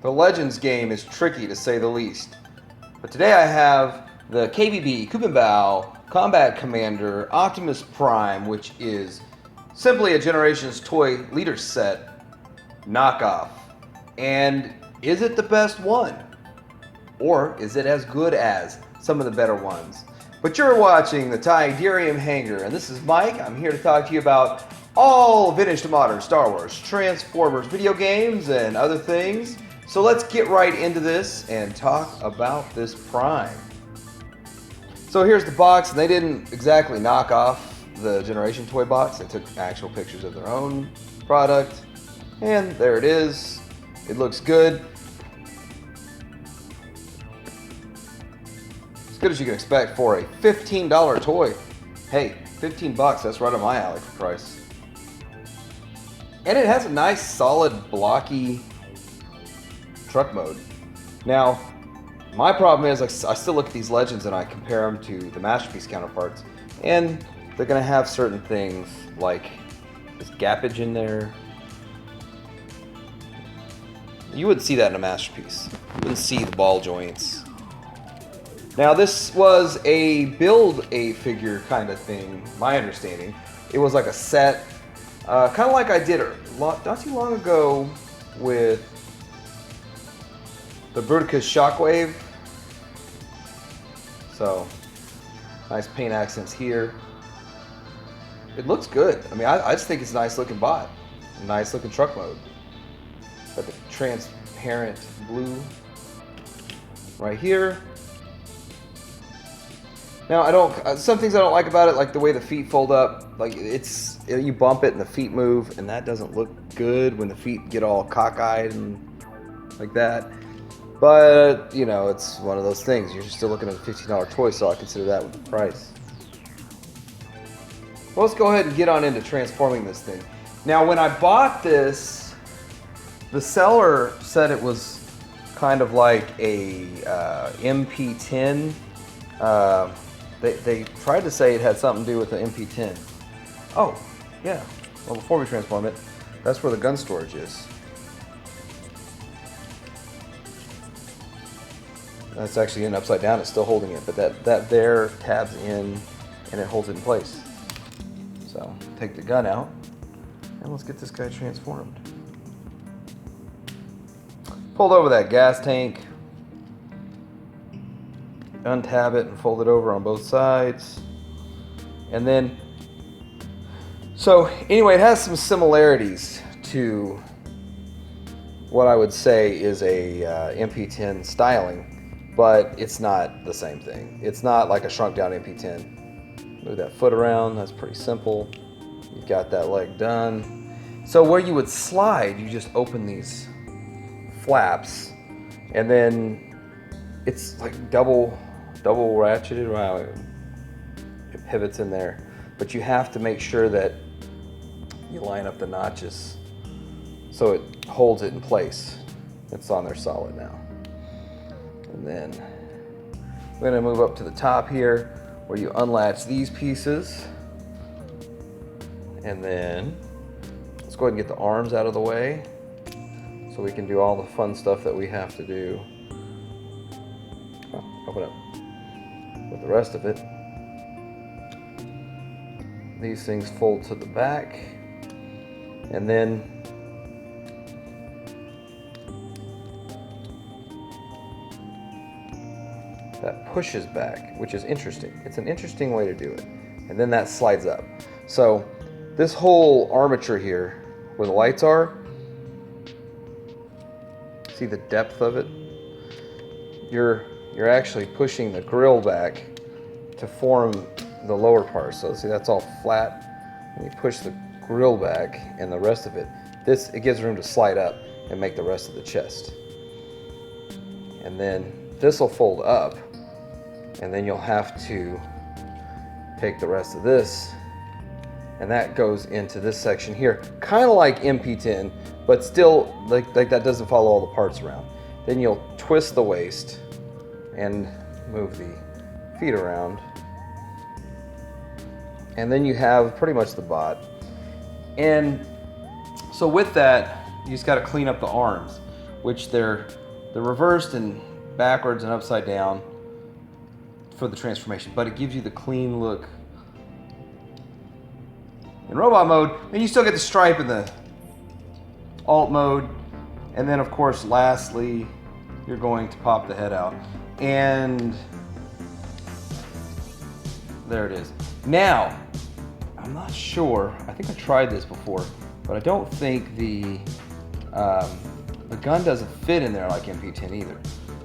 The Legends game is tricky to say the least. But today I have the KBB Bao Combat Commander Optimus Prime, which is simply a Generations toy leader set knockoff. And is it the best one? Or is it as good as some of the better ones? But you're watching the Tidarium Hangar, and this is Mike. I'm here to talk to you about all vintage to modern Star Wars, Transformers, video games, and other things. So let's get right into this and talk about this Prime. So here's the box, and they didn't exactly knock off the Generation toy box. They took actual pictures of their own product, and there it is. It looks good. As good as you can expect for a $15 toy. Hey, 15 bucks, that's right on my alley for price. And it has a nice, solid, blocky truck mode. Now, my problem is I still look at these Legends and I compare them to the Masterpiece counterparts, and they're gonna have certain things like this gappage in there. You wouldn't see that in a Masterpiece. You wouldn't see the ball joints. Now, this was a build-a-figure kind of thing, my understanding. It was like a set, kind of like I did not too long ago with the Bruticus Shockwave. So, nice paint accents here. It looks good. I mean, I just think it's a nice looking bot. A nice looking truck mode. Got the transparent blue right here. Now, some things I don't like about it, like the way the feet fold up. Like, you bump it and the feet move, and that doesn't look good when the feet get all cockeyed and like that. But, you know, it's one of those things. You're still looking at a $15 toy, so I consider that with the price. Well, let's go ahead and get on into transforming this thing. Now, when I bought this, the seller said it was kind of like a MP10. They tried to say it had something to do with the MP10. Oh, yeah. Well, before we transform it, that's where the gun storage is. That's actually in upside down. It's still holding it, but that there tabs in and it holds it in place. So take the gun out and let's get this guy transformed. Fold over that gas tank. Untab it and fold it over on both sides. And then, so anyway, it has some similarities to what I would say is a MP10 styling, but it's not the same thing. It's not like a shrunk down MP10. Move that foot around, that's pretty simple. You've got that leg done. So where you would slide, you just open these flaps, and then it's like double ratcheted. Wow, it pivots in there, but you have to make sure that you line up the notches so it holds it in place. It's on there solid now. And then we're going to move up to the top here where you unlatch these pieces, and then let's go ahead and get the arms out of the way so we can do all the fun stuff that we have to do. Open up with the rest of it. These things fold to the back, and then that pushes back, which is interesting. It's an interesting way to do it. And then that slides up. So this whole armature here, where the lights are, see the depth of it? You're actually pushing the grill back to form the lower part. So see, that's all flat. And you push the grill back and the rest of it. It gives room to slide up and make the rest of the chest. And then this will fold up, and then you'll have to take the rest of this, and that goes into this section here, kind of like MP10, but still like that doesn't follow all the parts around. Then you'll twist the waist and move the feet around, and then you have pretty much the bot. And so with that, you just got to clean up the arms. which they're reversed and backwards and upside down for the transformation, but it gives you the clean look in robot mode, and you still get the stripe in the alt mode. And then of course lastly you're going to pop the head out, and there it is. Now I'm not sure, I think I tried this before, but I don't think the gun doesn't fit in there like MP10 either.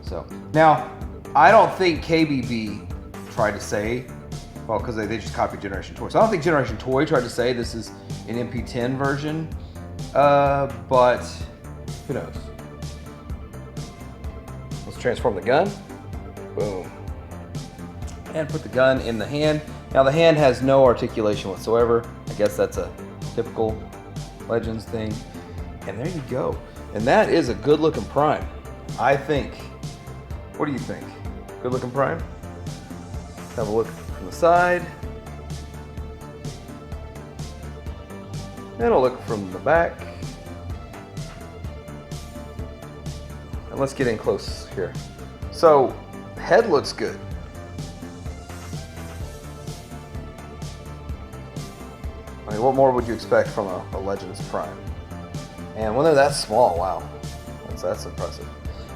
So now I don't think KBB tried to say, well, because they just copied Generation Toy. So I don't think Generation Toy tried to say this is an MP10 version, but who knows? Let's transform the gun. Boom. And put the gun in the hand. Now the hand has no articulation whatsoever. I guess that's a typical Legends thing. And there you go. And that is a good looking Prime, I think. What do you think? Good looking Prime? Let's have a look from the side. And a look from the back. And let's get in close here. So, head looks good. I mean, what more would you expect from a Legends Prime? And when they're that small, wow, that's impressive.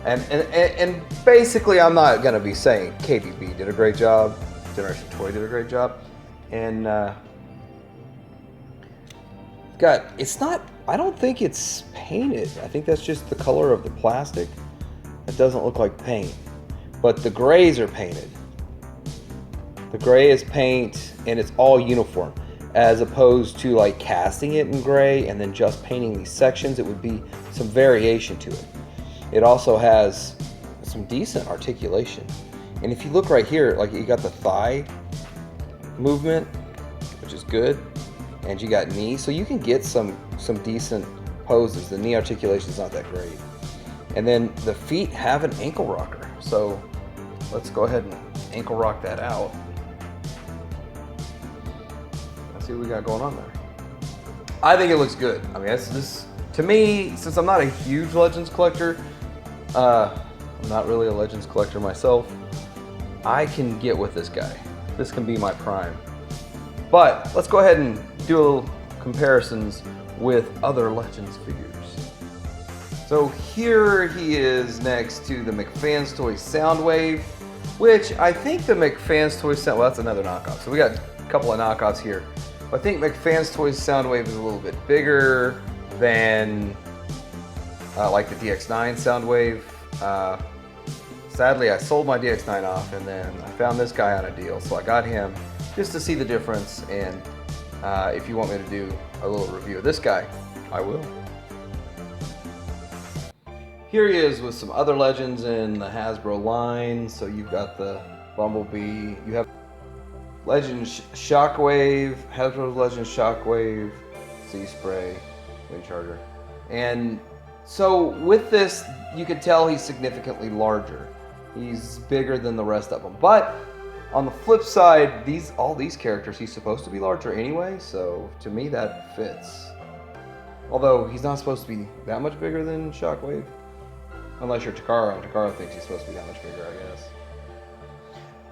And basically, I'm not gonna be saying KBB did a great job, Generation Toy did a great job, and it's not. I don't think it's painted. I think that's just the color of the plastic. It doesn't look like paint, but the grays are painted. The gray is paint, and it's all uniform. As opposed to like casting it in gray and then just painting these sections, it would be some variation to it. It also has some decent articulation. And if you look right here, like you got the thigh movement, which is good, and you got knee, so you can get some decent poses. The knee articulation is not that great. And then the feet have an ankle rocker. So let's go ahead and ankle rock that out. See what we got going on there. I think it looks good. I mean, this to me, since I'm not a huge Legends collector, I'm not really a Legends collector myself, I can get with this guy. This can be my Prime. But let's go ahead and do a little comparisons with other Legends figures. So here he is next to the McFans Toy Soundwave, which I think the McFans Toy Sound, well, that's another knockoff. So we got a couple of knockoffs here. I think McFans Toys Soundwave is a little bit bigger than like the DX9 Soundwave. Sadly, I sold my DX9 off, and then I found this guy on a deal, so I got him just to see the difference. And if you want me to do a little review of this guy, I will. Here he is with some other Legends in the Hasbro line. So you've got the Bumblebee, you have Legends Shockwave, Hasbro's Legends Shockwave, Sea Spray, Wind Charger. And so with this, you can tell he's significantly larger. He's bigger than the rest of them. But on the flip side, all these characters, he's supposed to be larger anyway, so to me that fits. Although he's not supposed to be that much bigger than Shockwave. Unless you're Takara. Takara thinks he's supposed to be that much bigger, I guess.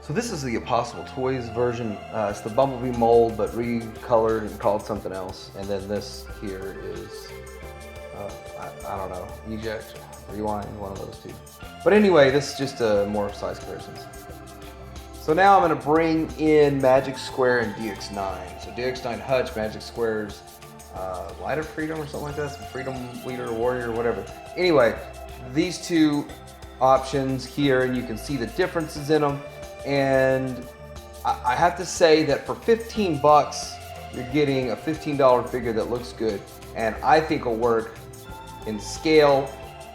So this is the Impossible Toys version. It's the Bumblebee mold, but recolored and called something else. And then this here is, I don't know, Eject, Rewind, one of those two. But anyway, this is just more size comparisons. So now I'm gonna bring in Magic Square and DX9. So DX9 Hutch, Magic Square's Light of Freedom or something like that, some Freedom Leader, Warrior, whatever. Anyway, these two options here, and you can see the differences in them. And I have to say that for 15 bucks, you're getting a $15 figure that looks good, and I think will work in scale.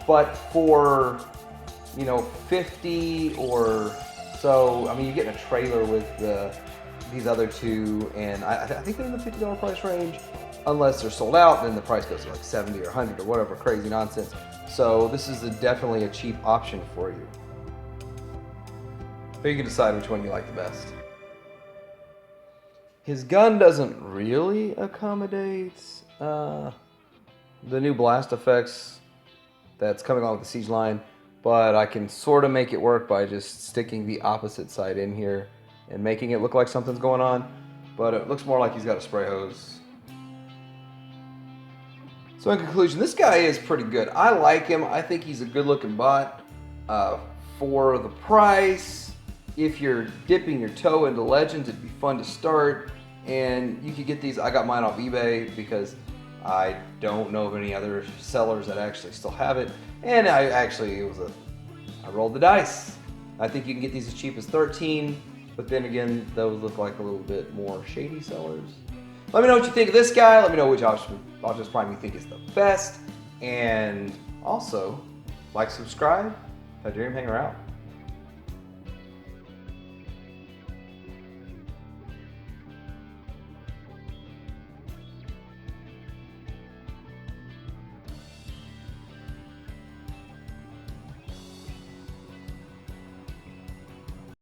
But for, 50 or so, I mean, you're getting a trailer with these other two, and I think they're in the $50 price range. Unless they're sold out, then the price goes to like 70 or 100 or whatever crazy nonsense. So this is definitely a cheap option for you. So you can decide which one you like the best. His gun doesn't really accommodate the new blast effects that's coming along with the siege line, but I can sort of make it work by just sticking the opposite side in here and making it look like something's going on, but it looks more like he's got a spray hose. So in conclusion, this guy is pretty good. I like him. I think he's a good looking bot. For the price, if you're dipping your toe into Legends, it'd be fun to start. And you could get these, I got mine off eBay because I don't know of any other sellers that actually still have it. And I rolled the dice. I think you can get these as cheap as 13, but then again, those look like a little bit more shady sellers. Let me know what you think of this guy. Let me know which Optimus Prime you think is the best. And also, like, subscribe. I dream, hang around.